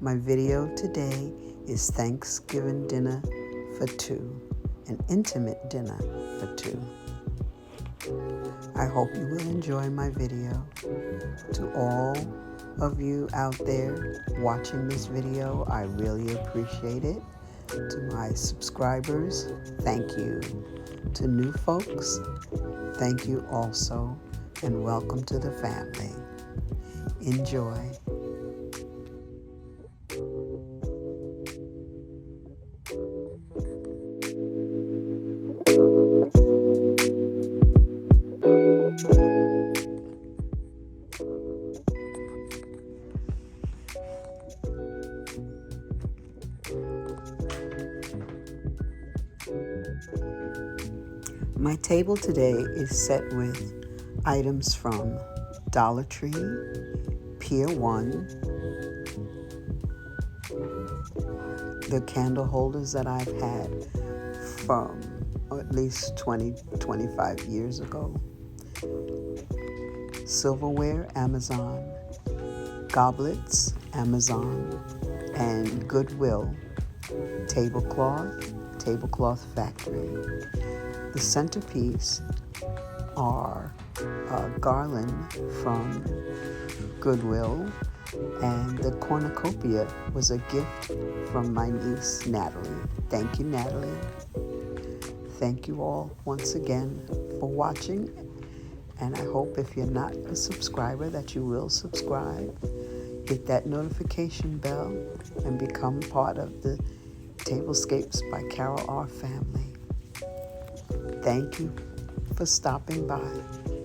My video today is Thanksgiving dinner for two, an intimate dinner for two. I hope you will enjoy my video. To all of you out there watching this video, I really appreciate it. To my subscribers, thank you. To new folks, thank you also, and welcome to the family. Enjoy. My table today is set with items from Dollar Tree, Pier 1, the candle holders that I've had from at least 25 years ago, silverware, Amazon, goblets, Amazon, and Goodwill, tablecloth factory. The centerpiece are a garland from Goodwill, and the cornucopia was a gift from my niece, Natalie. Thank you, Natalie. Thank you all once again for watching, and I hope if you're not a subscriber that you will subscribe, hit that notification bell, and become part of the Tablescapes by Carole family. Thank you for stopping by.